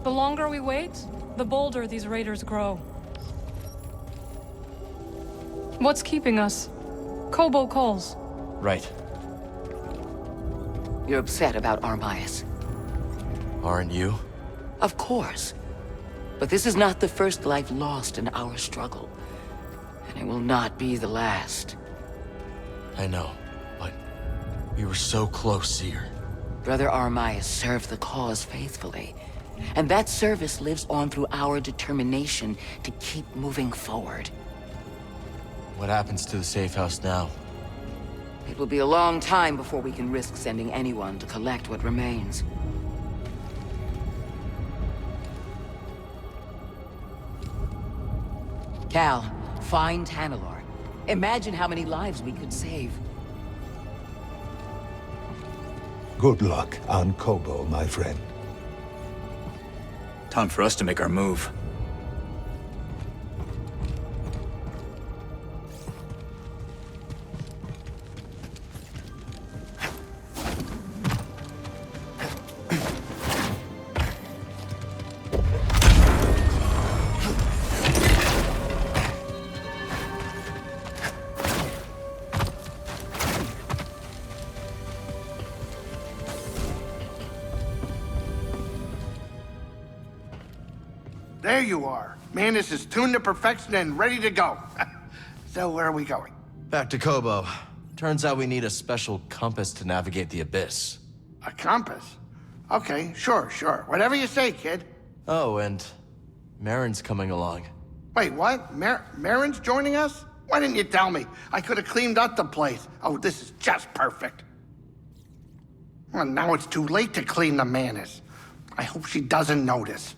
The longer we wait, the bolder these raiders grow. What's keeping us? Kobo calls. Right. You're upset about Armias. Aren't you? Of course. But this is not the first life lost in our struggle. And it will not be the last. I know, but we were so close, Seer. Brother Armias served the cause faithfully. And that service lives on through our determination to keep moving forward. What happens to the safe house now? It will be a long time before we can risk sending anyone to collect what remains. Cal, find Tanalor. Imagine how many lives we could save. Good luck on Kobo, my friend. Time for us to make our move. There you are. Manus is tuned to perfection and ready to go. So where are we going? Back to Kobo. Turns out we need a special compass to navigate the Abyss. A compass? Okay, sure. Whatever you say, kid. Oh, and Marin's coming along. Wait, what? Marin's joining us? Why didn't you tell me? I could have cleaned up the place. Oh, this is just perfect. Well, now it's too late to clean the Manus. I hope she doesn't notice.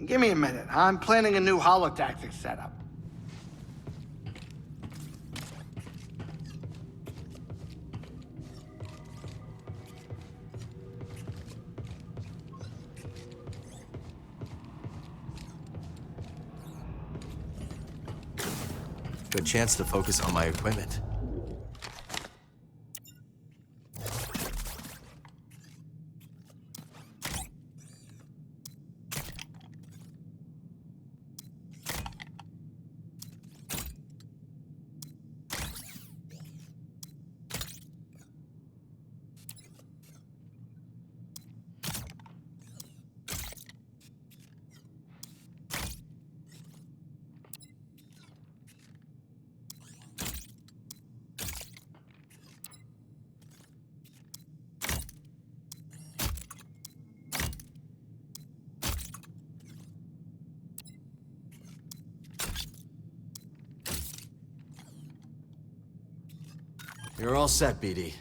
Give me a minute. I'm planning a new holotactic setup. Good chance to focus on my equipment. You're all set, BD.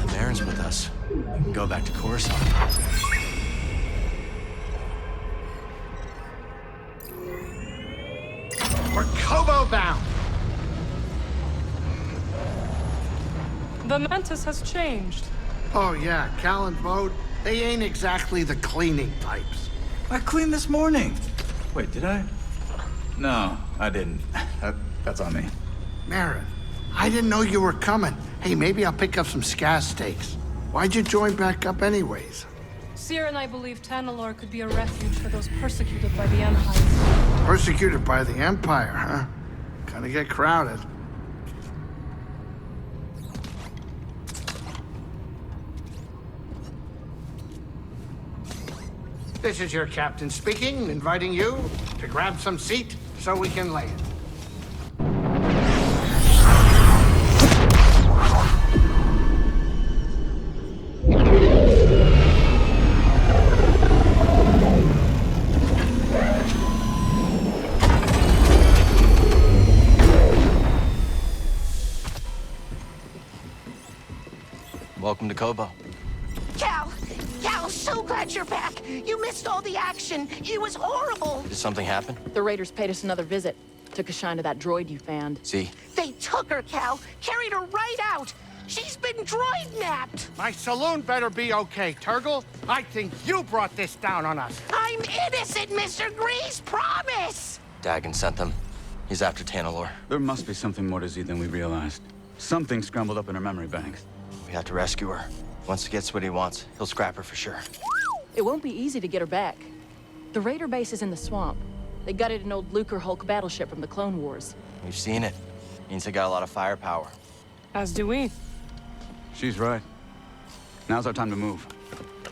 Marin's with us. We can go back to Coruscant. We're Kobo bound. The Mantis has changed. Oh yeah, Cal and Bode, they ain't exactly the cleaning types. I cleaned this morning. Wait, did I? No, I didn't. That's on me. Marin, I didn't know you were coming. Hey, maybe I'll pick up some scaz steaks. Why'd you join back up anyways? Seer and I believe Tanalor could be a refuge for those persecuted by the Empire. Persecuted by the Empire, huh? Gonna get crowded. This is your captain speaking, inviting you to grab some seat so we can land. Welcome to Kobo. Cal, so glad you're back. You missed all the action. It was horrible. Did something happen? The raiders paid us another visit. Took a shine to that droid you found. See? They took her, Cal. Carried her right out. She's been droid napped. My saloon better be okay, Turgle. I think you brought this down on us. I'm innocent, Mr. Grease, promise. Dagon sent them. He's after Tanalor. There must be something more to Z than we realized. Something scrambled up in her memory banks. We have to rescue her. Once he gets what he wants, he'll scrap her for sure. It won't be easy to get her back. The Raider base is in the swamp. They gutted an old Lucre Hulk battleship from the Clone Wars. We've seen it. Means they got a lot of firepower. As do we. She's right. Now's our time to move.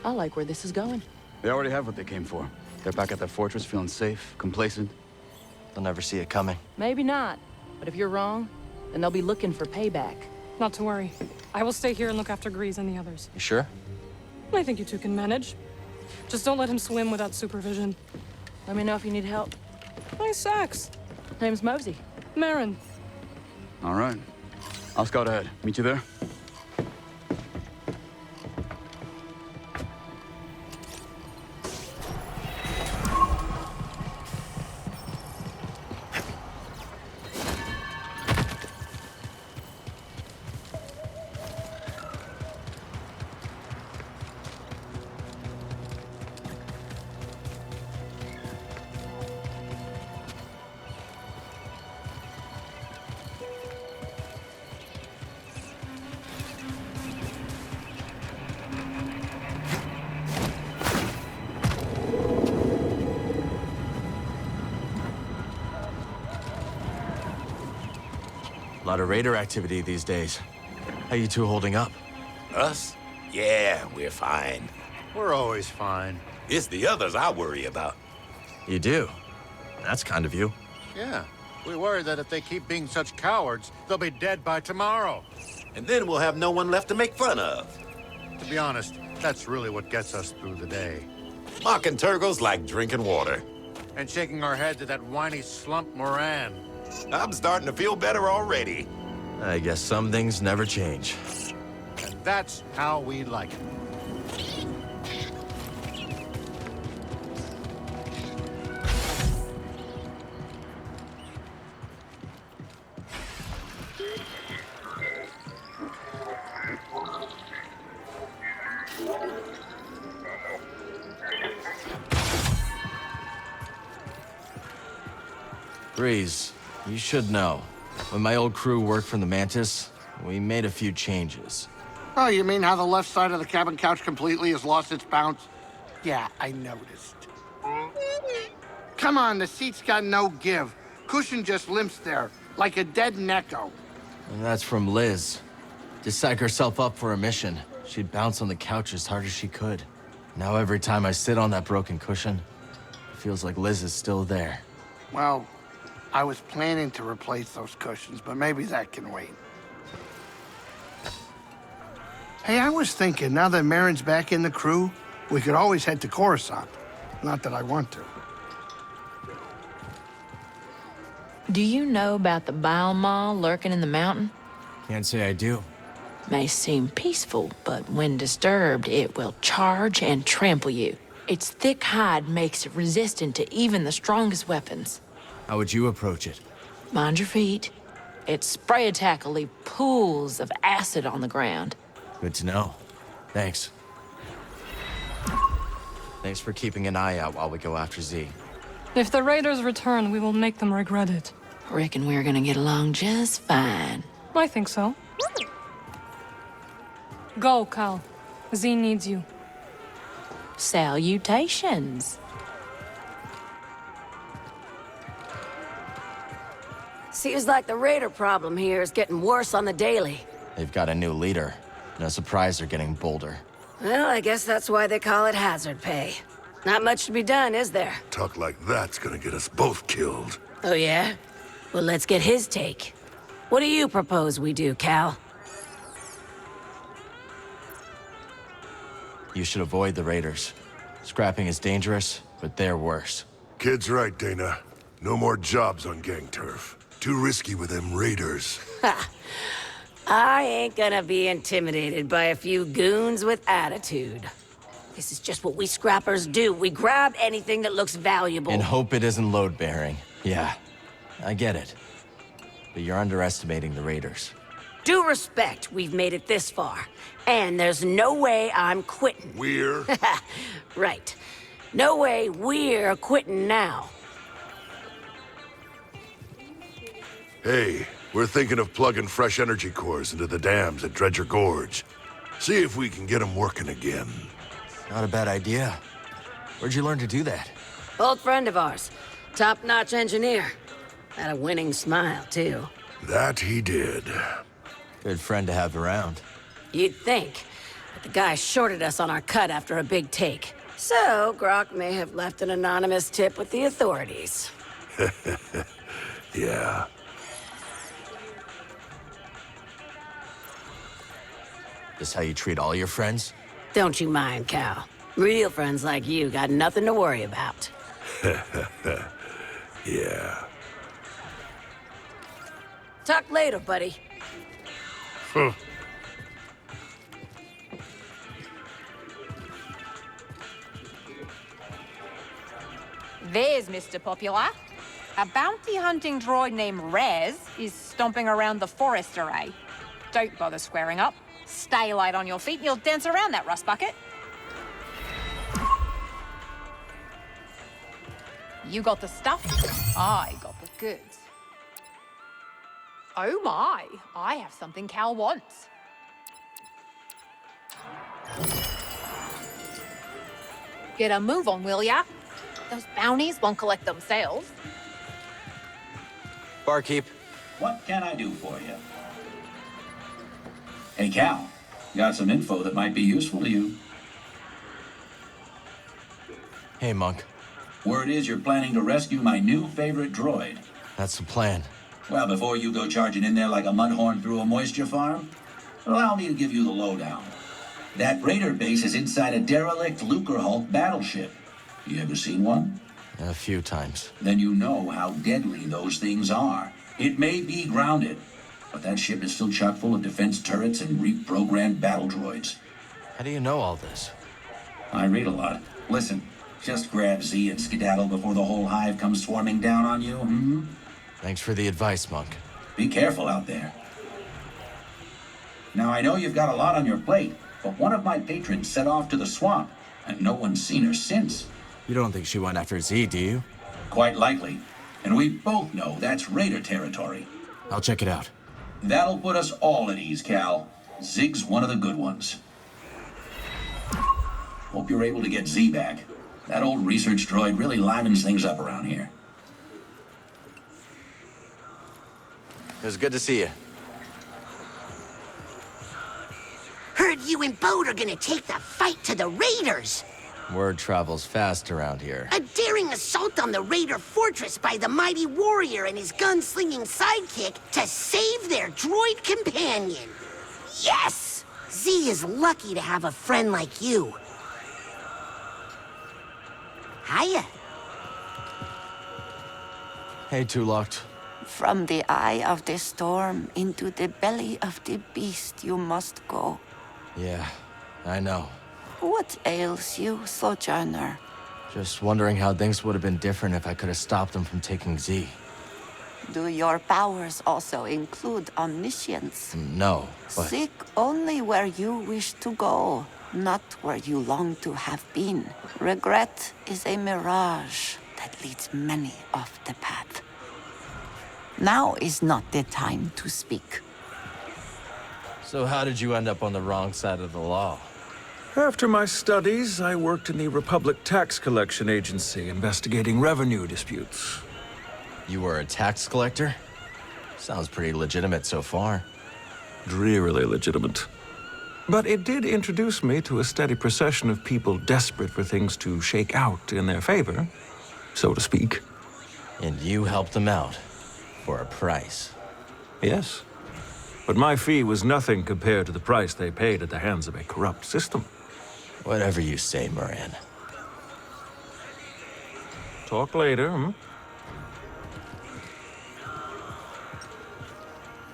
I like where this is going. They already have what they came for. They're back at their fortress, feeling safe, complacent. They'll never see it coming. Maybe not. But if you're wrong, then they'll be looking for payback. Not to worry. I will stay here and look after Grease and the others. You sure? I think you two can manage. Just don't let him swim without supervision. Let me know if you need help. Nice axe. Name's Mosey. Marin. All right. I'll scout ahead. Meet you there? A lot of raider activity these days. How you two holding up? Us? Yeah, we're fine. We're always fine. It's the others I worry about. You do? That's kind of you. Yeah. We worry that if they keep being such cowards, they'll be dead by tomorrow. And then we'll have no one left to make fun of. To be honest, that's really what gets us through the day. Mocking Turgle's like drinking water. And shaking our heads at that whiny slump Moran. I'm starting to feel better already. I guess some things never change. And that's how we like it. Grease, you should know. When my old crew worked from the Mantis, we made a few changes. Oh, you mean how the left side of the cabin couch completely has lost its bounce? Yeah, I noticed. Come on, the seat's got no give. Cushion just limps there, like a dead Necco. And that's from Liz. To psych herself up for a mission, she'd bounce on the couch as hard as she could. Now every time I sit on that broken cushion, it feels like Liz is still there. Well, I was planning to replace those cushions, but maybe that can wait. Hey, I was thinking, now that Marin's back in the crew, we could always head to Coruscant. Not that I want to. Do you know about the Bile Maw lurking in the mountain? Can't say I do. May seem peaceful, but when disturbed, it will charge and trample you. Its thick hide makes it resistant to even the strongest weapons. How would you approach it? Mind your feet. Its spray attack will leave pools of acid on the ground. Good to know. Thanks. Thanks for keeping an eye out while we go after Z. If the raiders return, we will make them regret it. Reckon we're gonna get along just fine. I think so. Go, Cal. Z needs you. Salutations. Seems like the raider problem here is getting worse on the daily. They've got a new leader. No surprise they're getting bolder. Well, I guess that's why they call it hazard pay. Not much to be done, is there? Talk like that's gonna get us both killed. Oh, yeah? Well, let's get his take. What do you propose we do, Cal? You should avoid the raiders. Scrapping is dangerous, but they're worse. Kid's right, Dana. No more jobs on gang turf. Too risky with them raiders. Ha! I ain't gonna be intimidated by a few goons with attitude. This is just what we scrappers do. We grab anything that looks valuable. And hope it isn't load-bearing. Yeah, I get it. But you're underestimating the raiders. Due respect, we've made it this far. And there's no way I'm quitting. We're? Right. No way we're quitting now. Hey, we're thinking of plugging fresh energy cores into the dams at Dredger Gorge. See if we can get them working again. Not a bad idea. Where'd you learn to do that? Old friend of ours. Top-notch engineer. Had a winning smile, too. That he did. Good friend to have around. You'd think. But the guy shorted us on our cut after a big take. So, Grok may have left an anonymous tip with the authorities. Yeah. This how you treat all your friends? Don't you mind, Cal. Real friends like you got nothing to worry about. Yeah. Talk later, buddy. There's Mr. Popular. A bounty hunting droid named Rez is stomping around the forest array. Don't bother squaring up. Stay light on your feet and you'll dance around that rust bucket. You got the stuff, I got the goods. Oh my, I have something Cal wants. Get a move on, will ya? Those bounties won't collect themselves. Barkeep. What can I do for you? Hey, Cal. Got some info that might be useful to you. Hey, Monk. Word is you're planning to rescue my new favorite droid. That's the plan. Well, before you go charging in there like a mudhorn through a moisture farm, allow me to give you the lowdown. That raider base is inside a derelict Lucrehulk battleship. You ever seen one? A few times. Then you know how deadly those things are. It may be grounded, but that ship is still chock full of defense turrets and reprogrammed battle droids. How do you know all this? I read a lot. Listen, just grab Z and skedaddle before the whole hive comes swarming down on you, hmm? Thanks for the advice, Monk. Be careful out there. Now, I know you've got a lot on your plate, but one of my patrons set off to the swamp, and no one's seen her since. You don't think she went after Z, do you? Quite likely. And we both know that's Raider territory. I'll check it out. That'll put us all at ease, Cal. Zig's one of the good ones. Hope you're able to get Z back. That old research droid really livens things up around here. It was good to see you. Heard you and Bode are gonna take the fight to the Raiders. Word travels fast around here. A daring assault on the Raider fortress by the mighty warrior and his gunslinging sidekick to save their droid companion. Yes! Z is lucky to have a friend like you. Hiya. Hey, Tulocked. From the eye of the storm into the belly of the beast you must go. Yeah, I know. What ails you, Sojourner? Just wondering how things would have been different if I could have stopped them from taking Z. Do your powers also include omniscience? No, but... Seek only where you wish to go, not where you long to have been. Regret is a mirage that leads many off the path. Now is not the time to speak. So how did you end up on the wrong side of the law? After my studies, I worked in the Republic Tax Collection Agency, investigating revenue disputes. You were a tax collector? Sounds pretty legitimate so far. Drearily legitimate. But it did introduce me to a steady procession of people desperate for things to shake out in their favor, so to speak. And you helped them out, for a price. Yes. But my fee was nothing compared to the price they paid at the hands of a corrupt system. Whatever you say, Moran. Talk later, hmm?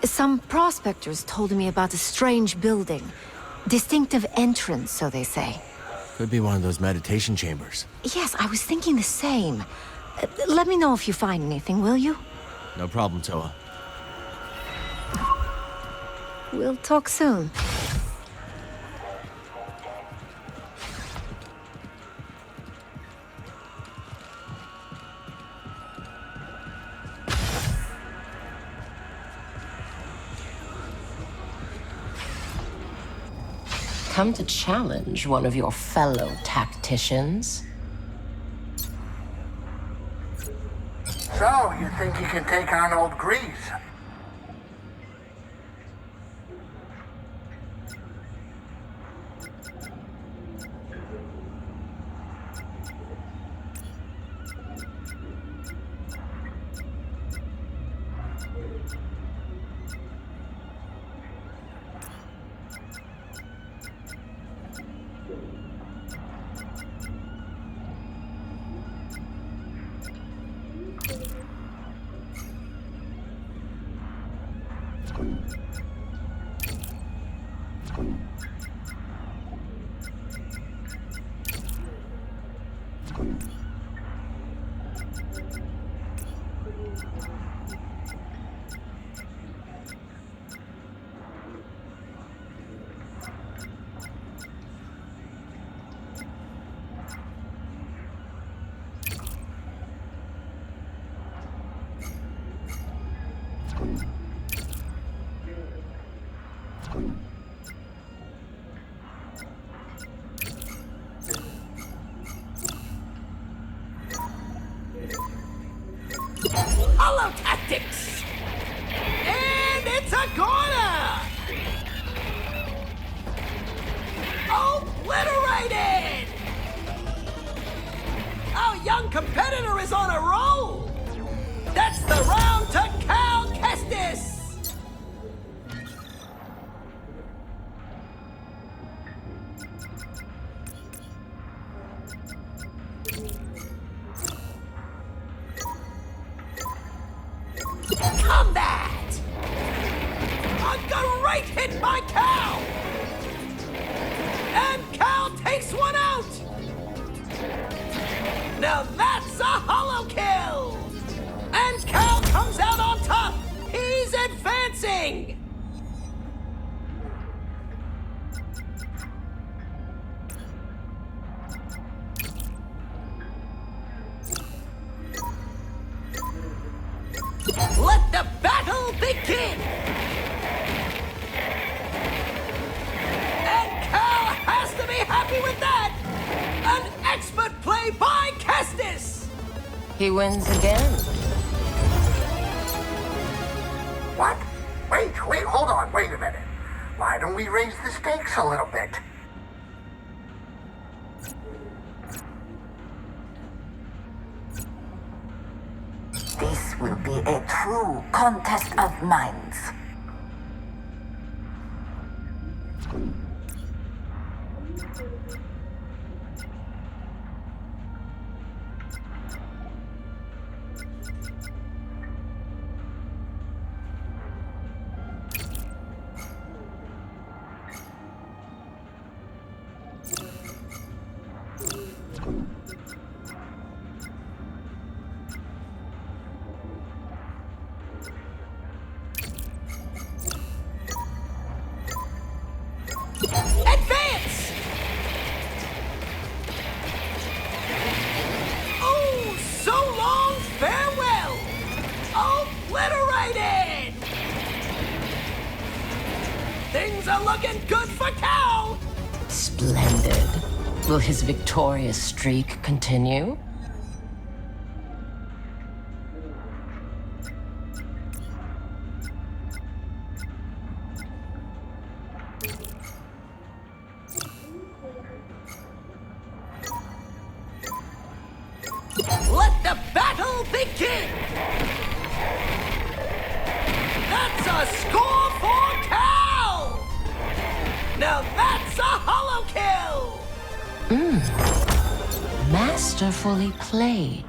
Some prospectors told me about a strange building. Distinctive entrance, so they say. Could be one of those meditation chambers. Yes, I was thinking the same. Let me know if you find anything, will you? No problem, Toa. We'll talk soon. Come to challenge one of your fellow tacticians? So, you think you can take on old Grease? Hollow tactics! And it's a corner! Obliterated! Our young competitor is on a roll! That's the round to Cal Kestis! Combat! A great hit by Cal! And Cal takes one out! Now that's a hollow kill! And Cal comes out on top! He's advancing! Let the battle begin! And Cal has to be happy with that! An expert play by Kestis! He wins again. What? Wait, hold on, wait a minute. Why don't we raise the stakes a little bit? This will be a true contest of minds. Advance! Oh, so long, farewell! Obliterated! Things are looking good for Cal! Splendid. Will his victorious streak continue? Let the battle begin! That's a score for Cal! Now that's a hollow kill! Masterfully played.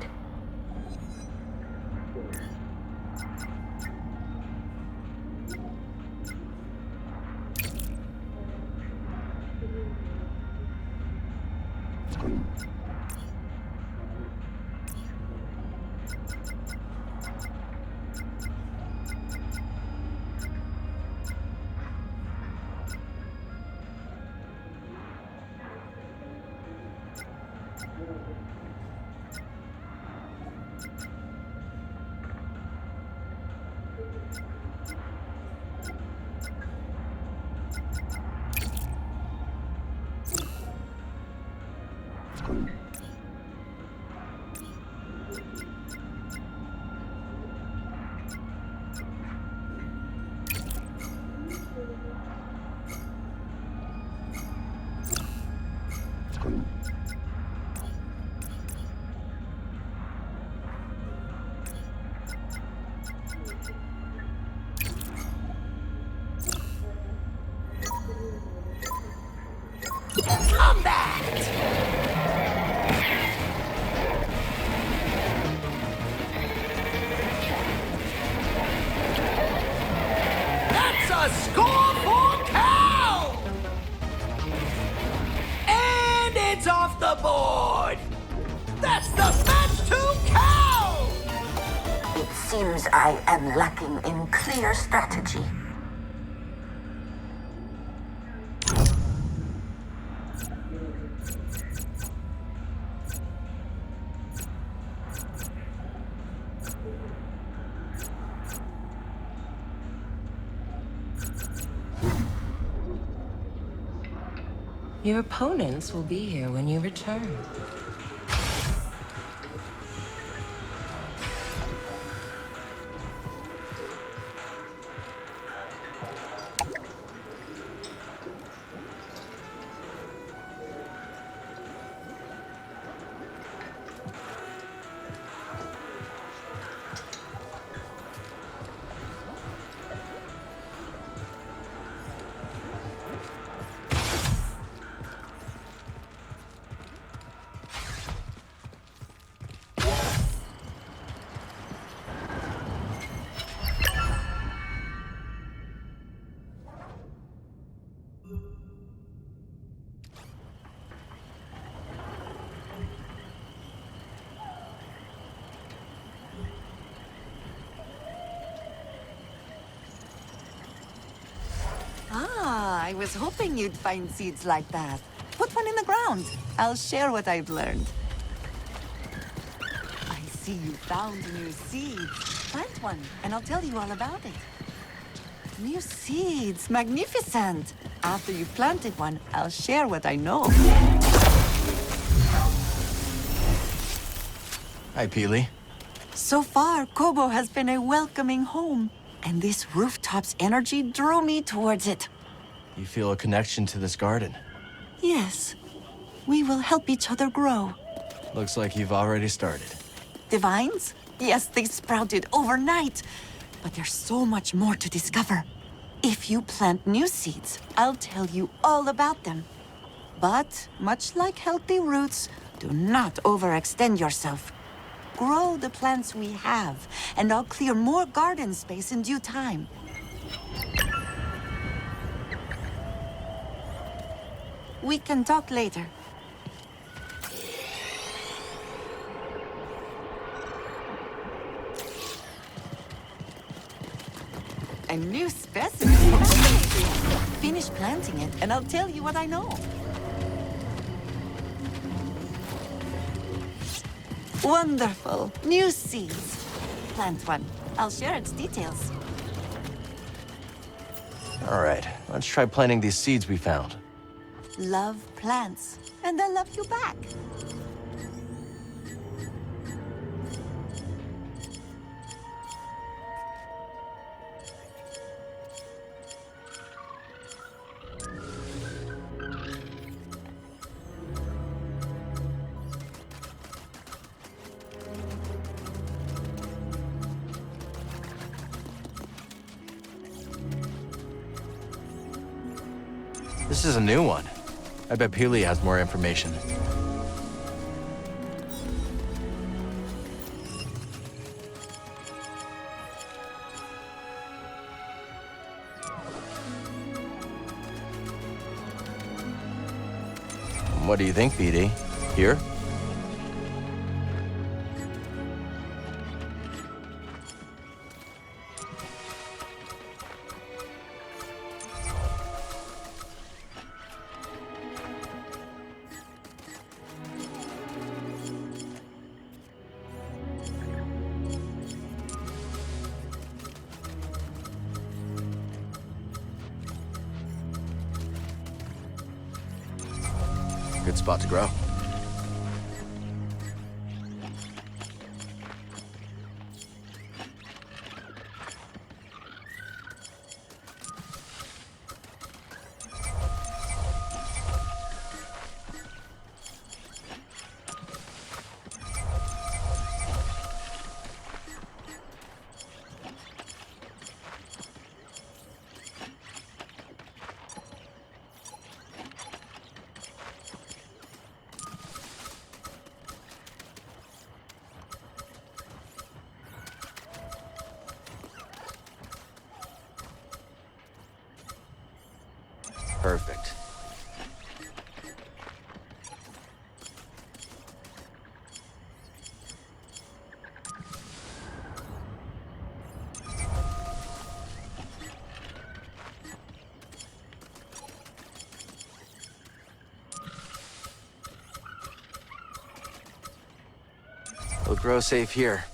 That's the match to Cal! It seems I am lacking in clear strategy. Your opponents will be here when you return. I was hoping you'd find seeds like that. Put one in the ground. I'll share what I've learned. I see you found new seeds. Plant one, and I'll tell you all about it. New seeds, magnificent. After you've planted one, I'll share what I know. Hi, Peely. So far, Kobo has been a welcoming home, and this rooftop's energy drew me towards it. You feel a connection to this garden. Yes, we will help each other grow. Looks like you've already started. The vines? Yes, they sprouted overnight. But there's so much more to discover. If you plant new seeds, I'll tell you all about them. But, much like healthy roots, do not overextend yourself. Grow the plants we have, and I'll clear more garden space in due time. We can talk later. A new specimen. Finish planting it, and I'll tell you what I know. Wonderful. New seeds. Plant one. I'll share its details. All right, let's try planting these seeds we found. Love plants, and they'll love you back. This is a new one. I bet Peely has more information. What do you think, BD? Here? Good spot to grow. Perfect. We'll grow safe here.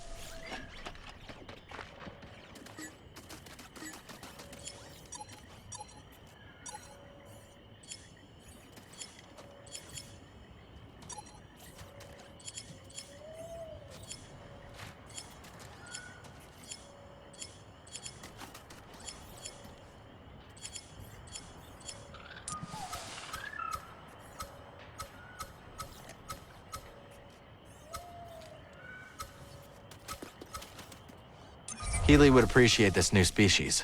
Healy would appreciate this new species.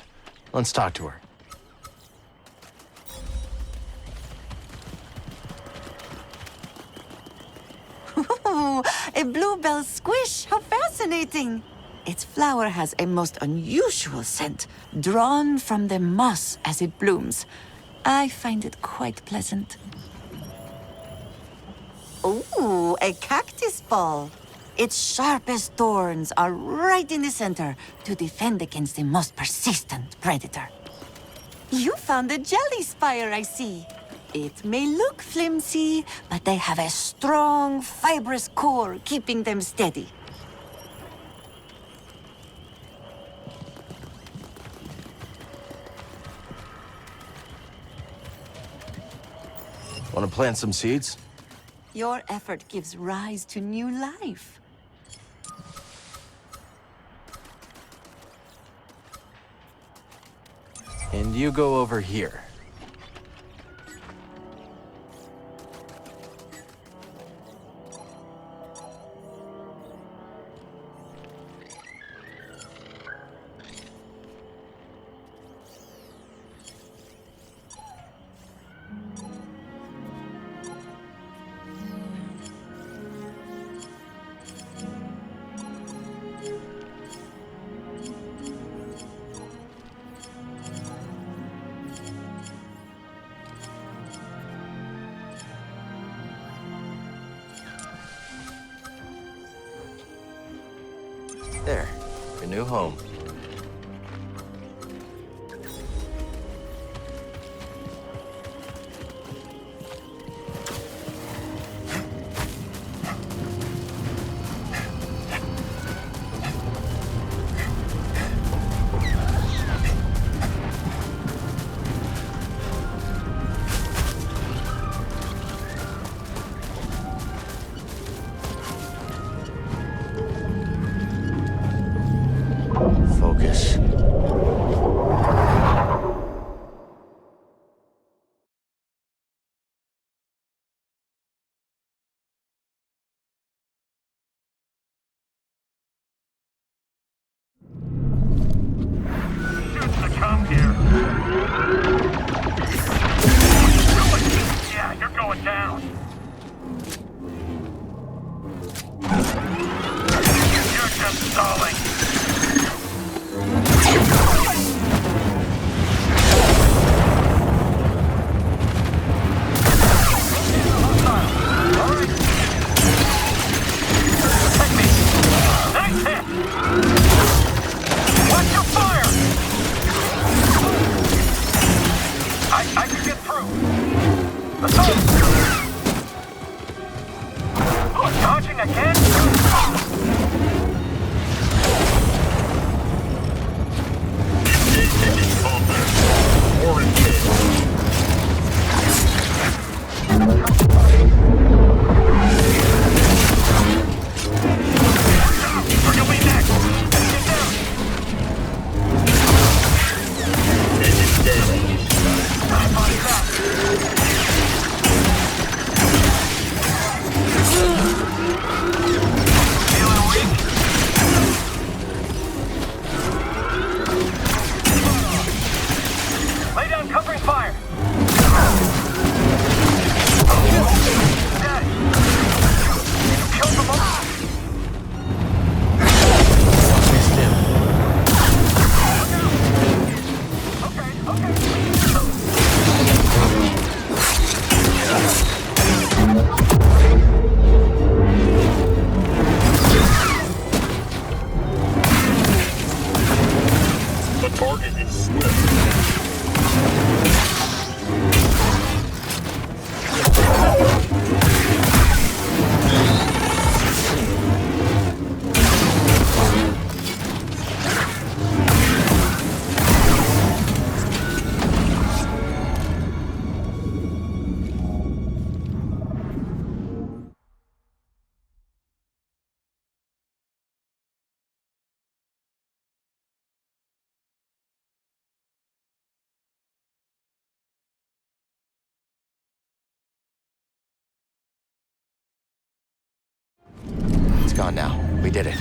Let's talk to her. Ooh, a bluebell squish! How fascinating! Its flower has a most unusual scent, drawn from the moss as it blooms. I find it quite pleasant. Ooh, a cactus ball! Its sharpest thorns are right in the center to defend against the most persistent predator. You found a jelly spire, I see. It may look flimsy, but they have a strong, fibrous core keeping them steady. Want to plant some seeds? Your effort gives rise to new life. And you go over here. There, your new home. Focus. Come here. Yeah, you're going down. You're just stalling. I can get through. Assault! Oh, dodging again? gone now. We did it.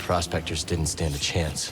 Prospectors didn't stand a chance.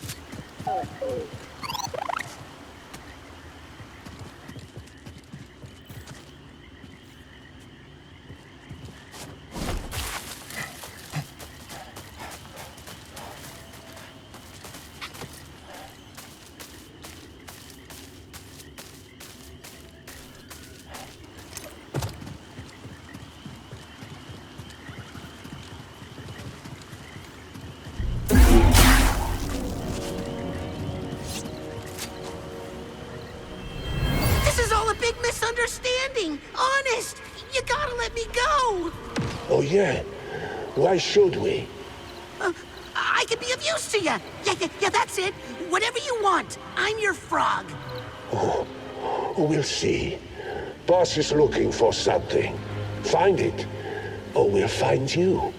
Misunderstanding! Honest! You gotta let me go! Oh, yeah? Why should we? I can be of use to you! Yeah, that's it! Whatever you want! I'm your frog! Oh, we'll see. Boss is looking for something. Find it, or we'll find you.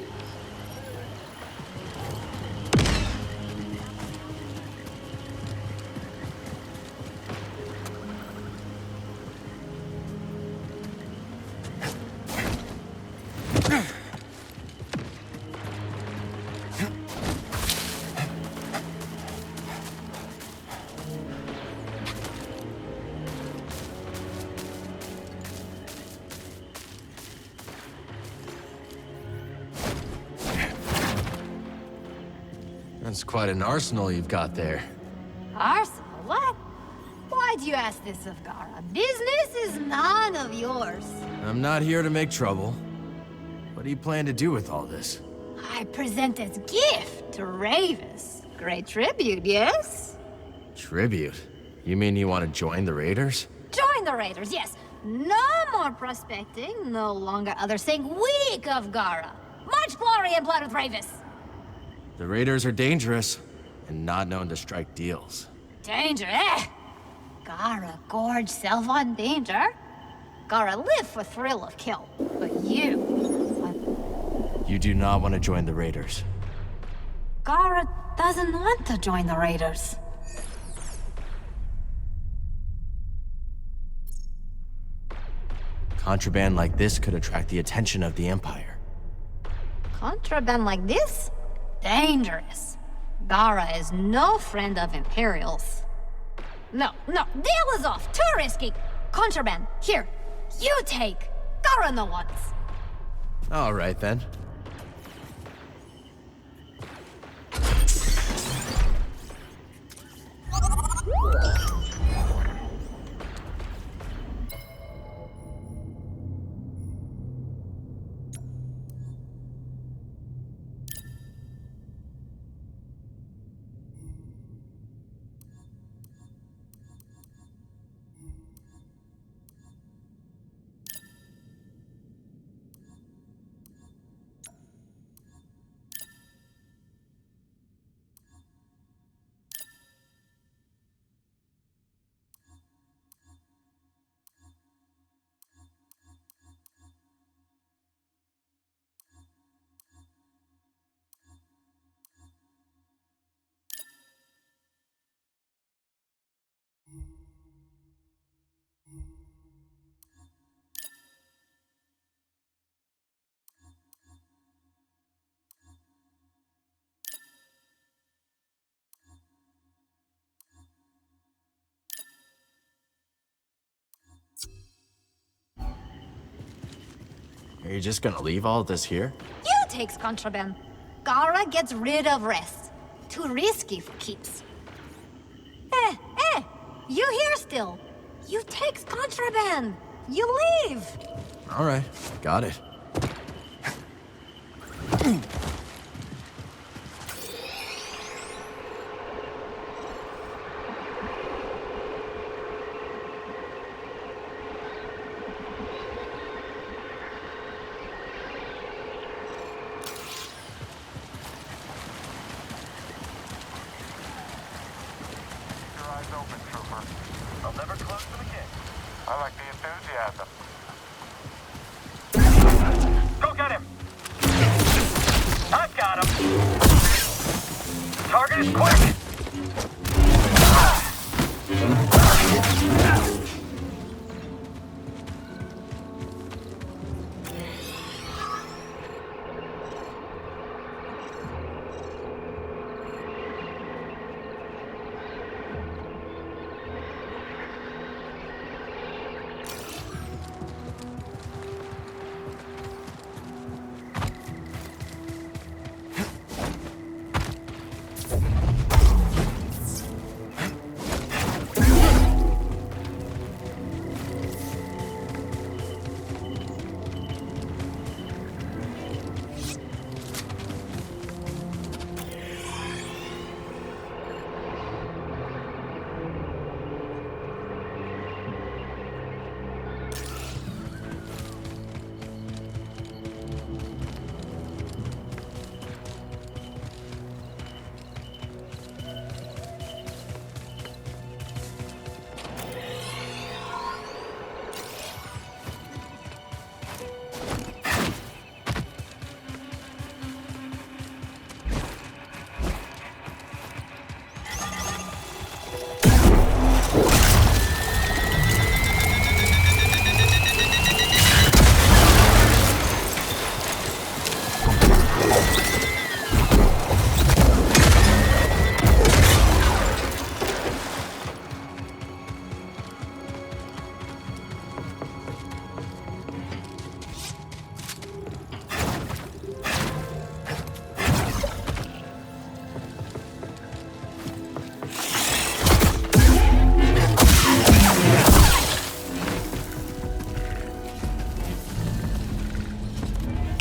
That's quite an arsenal you've got there. Arsenal? What? Why do you ask this of Gara? Business is none of yours. I'm not here to make trouble. What do you plan to do with all this? I present as gift to Ravis. Great tribute, yes? Tribute? You mean you want to join the Raiders? Join the Raiders, yes. No more prospecting, no longer others saying weak of Gara. Much glory and blood with Ravis. The Raiders are dangerous, and not known to strike deals. Danger, eh? Gara gorge self on danger. Gara live for thrill of kill. But you... You do not want to join the Raiders. Gara doesn't want to join the Raiders. Contraband like this could attract the attention of the Empire. Contraband like this? Dangerous. Gara is no friend of Imperials. No, deal is off. Too risky. Contraband, here. You take. Gara no wants. All right, then. Are you just gonna leave all this here? You takes contraband. Gara gets rid of rest. Too risky for keeps. You here still? You takes contraband. You leave. All right, got it. I'll never close them again. I like the enthusiasm. Go get him! I've got him! Target is quick!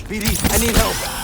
BD, I need help.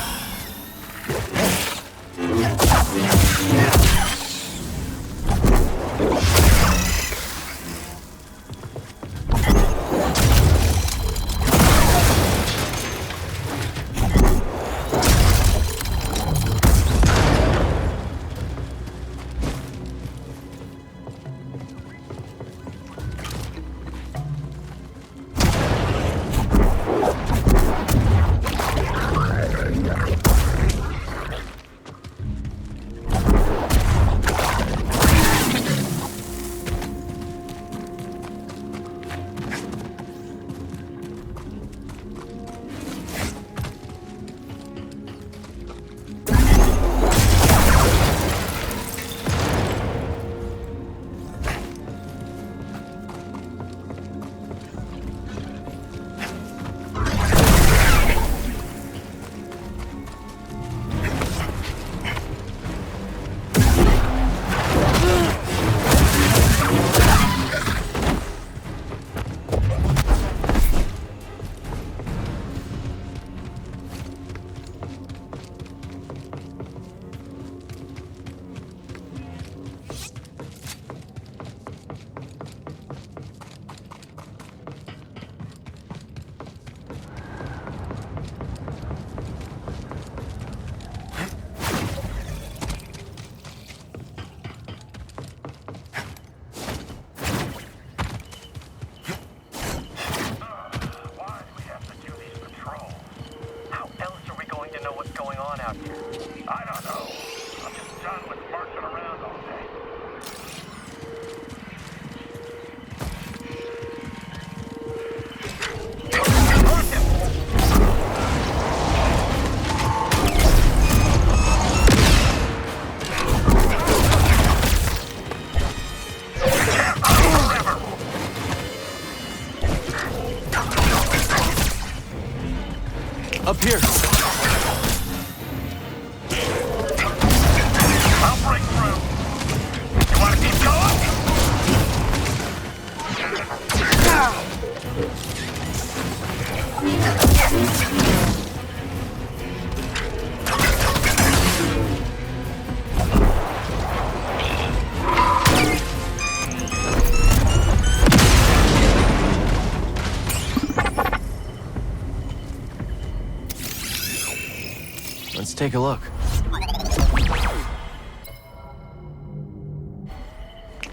Let's take a look.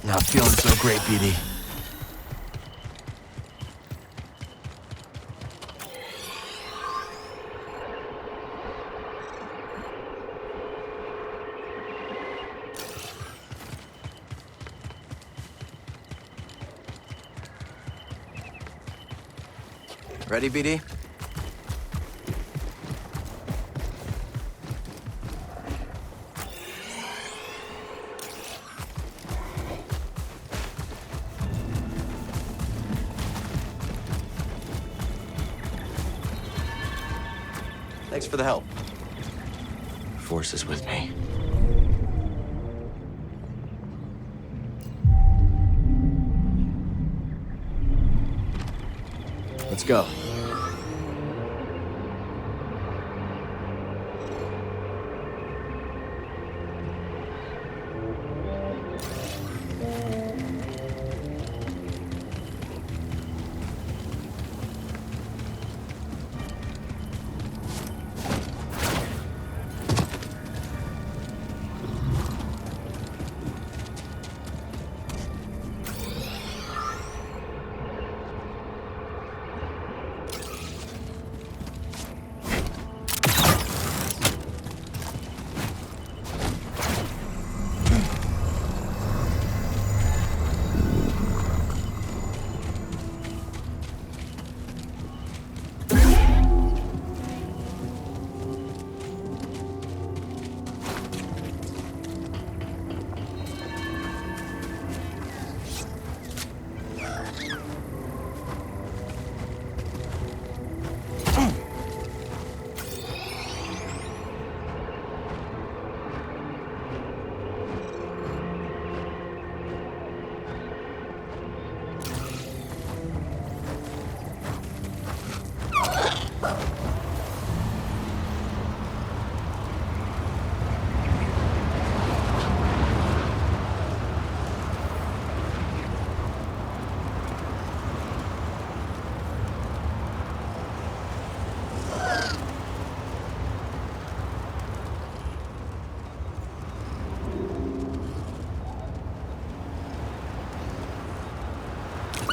Not feeling so great, BD. Ready, BD? Thanks for the help. Force is with me. Let's go.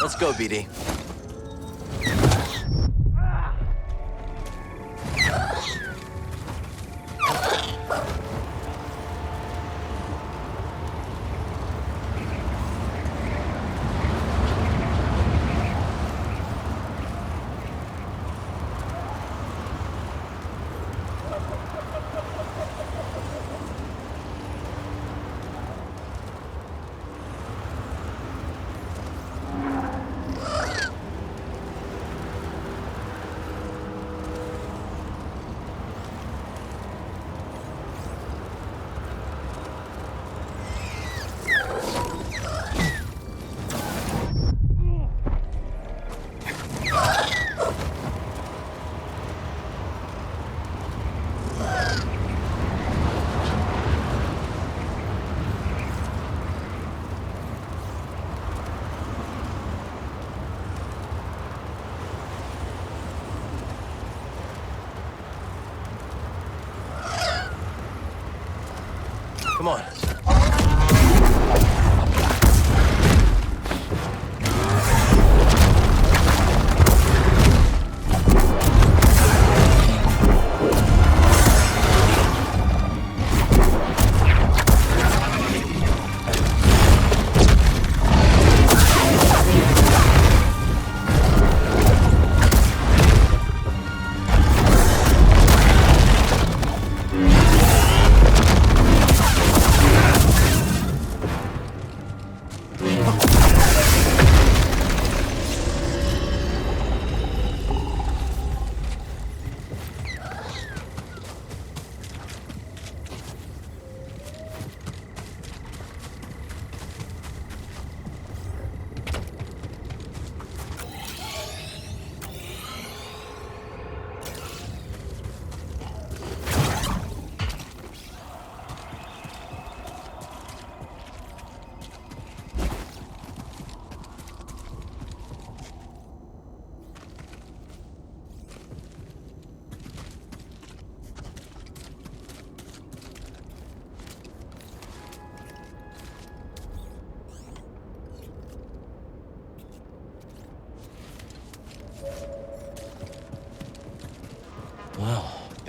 Let's go, BD. Come on.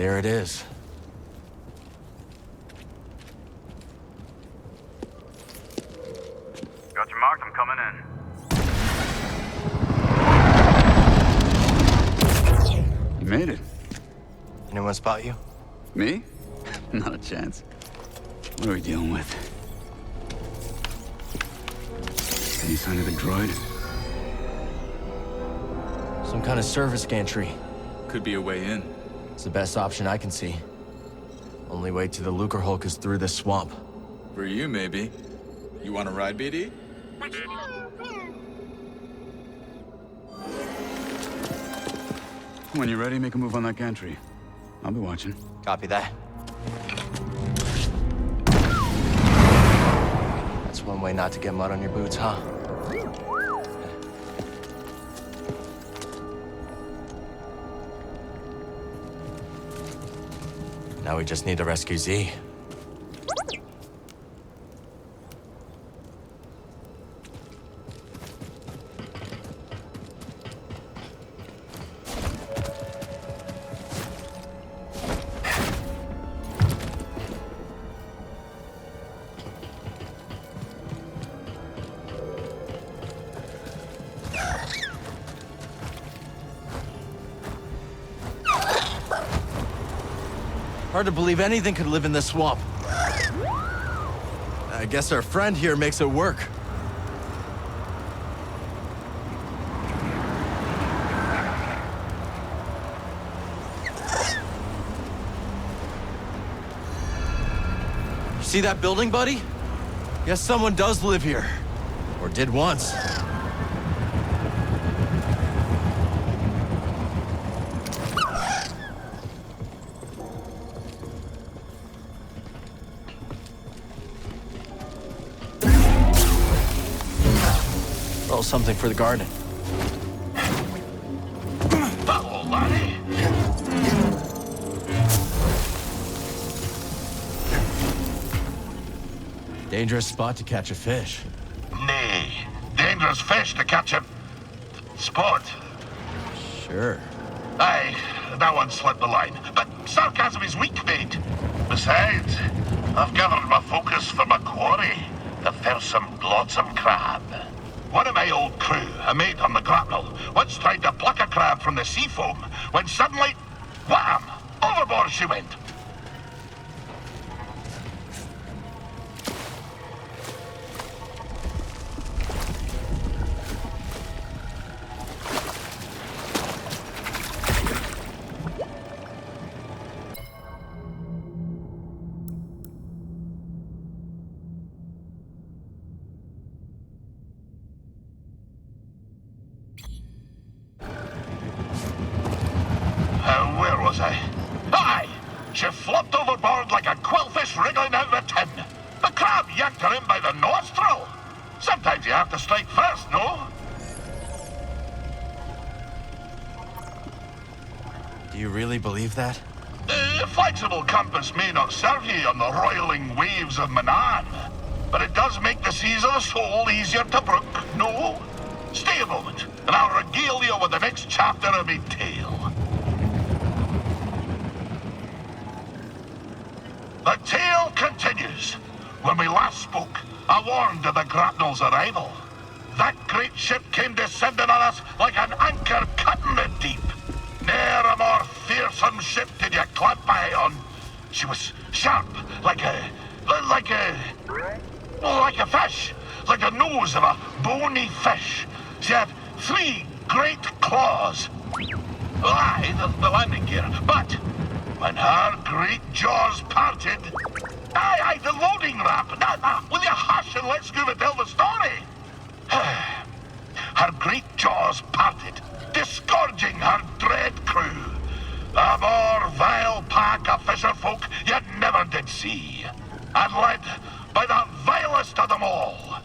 There it is. Got your mark, I'm coming in. You made it. Anyone spot you? Me? Not a chance. What are we dealing with? Any sign of the droid? Some kind of service gantry. Could be a way in. It's the best option I can see. Only way to the Lucre Hulk is through this swamp. For you, maybe. You want to ride, BD? When you're ready, make a move on that gantry. I'll be watching. Copy that. That's one way not to get mud on your boots, huh? Now we just need to rescue Z. Hard to believe anything could live in this swamp. I guess our friend here makes it work. You see that building, buddy? Guess someone does live here. Or did once. Roll something for the garden. Hello, laddie. Dangerous spot to catch a fish. Nay, dangerous fish to catch a spot. Sure. Aye, that one slipped the line. But sarcasm is weak, mate. Besides, I've gathered my focus for my quarry, the fearsome, glotsome crab. One of my old crew, a mate on the grapnel, once tried to pluck a crab from the sea foam, when suddenly, wham! Overboard she went. Where was I? Aye! She flopped overboard like a quillfish wriggling out of a tin. The crab yanked her in by the nostril. Sometimes you have to strike first, no? Do you really believe that? Flexible compass may not serve you on the roiling waves of Manan, but it does make the seas of the soul easier to brook, no? Stay a moment, and I'll regale you with the next chapter of my tale. The tale continues. When we last spoke, I warned of the grapnel's arrival. That great ship came descending on us like an anchor cut in the deep. Ne'er a more fearsome ship did you clamp eye on. She was sharp, like a fish, like the nose of a bony fish. She had 3 great claws. Aye, the landing gear, but when her great jaws parted... Aye, the loading ramp. Will you hush and let Scuba tell the story? Her great jaws parted, disgorging her dread crew. A more vile pack of fisherfolk you never did see. And led by the vilest of them all,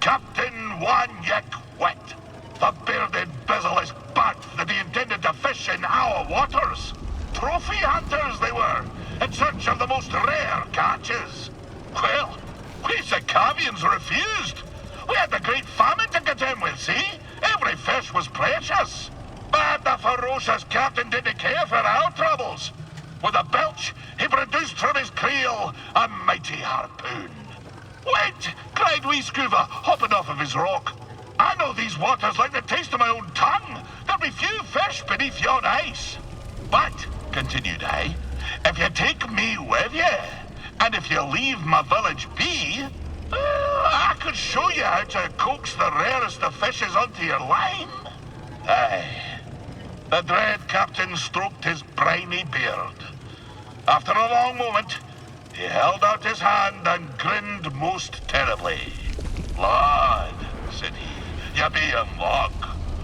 Captain Wanyek Wet, the bearded, bezel-less bat that he intended to fish in our waters. Trophy hunters they were, in search of the most rare catches. Well, we Sacavians refused. We had the great famine to contend with, see? Every fish was precious. But the ferocious captain didn't care for our troubles. With a belch, he produced from his creel a mighty harpoon. Wait! Cried wee Scuba, hopping off of his rock. I know these waters like the taste of my own tongue. There'll be few fish beneath yon ice. But, continued I, if you take me with you, and if you leave my village be, I could show you how to coax the rarest of fishes onto your line. Aye. The dread captain stroked his briny beard. After a long moment, he held out his hand and grinned most terribly. Lad, said he, you be in luck.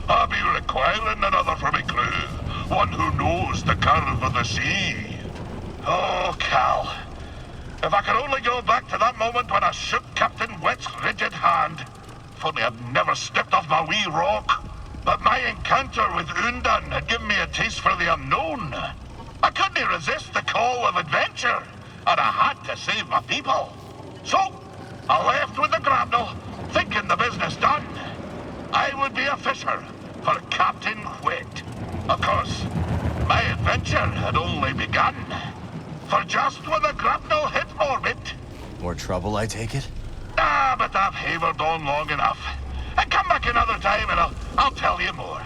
I'll be requiring another for me crew, one who knows the curve of the sea. Oh, Cal. If I could only go back to that moment when I shook Captain Wet's rigid hand. If only I'd never stepped off my wee rock. But my encounter with Undan had given me a taste for the unknown. I couldn't resist the call of adventure, and I had to save my people. So, I left with the grapnel, thinking the business done. I would be a fisher for Captain Wet. Of course, my adventure had only begun. For just when the grapnel hit orbit... More trouble, I take it? Ah, but I've havered on long enough. And come back another time and I'll tell you more.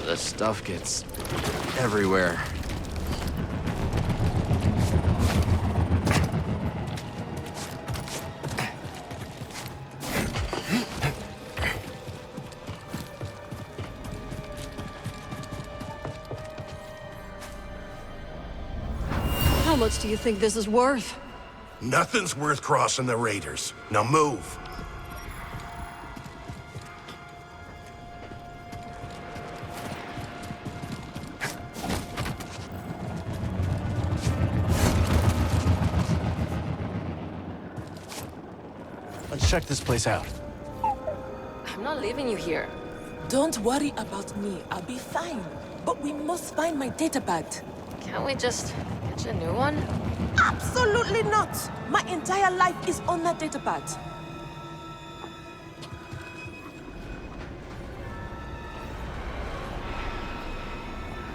The stuff gets everywhere. How much do you think this is worth? Nothing's worth crossing the raiders. Now move. Let's check this place out. I'm not leaving you here. Don't worry about me. I'll be fine. But we must find my datapad. Can't we just get you a new one? Absolutely not! My entire life is on that datapad.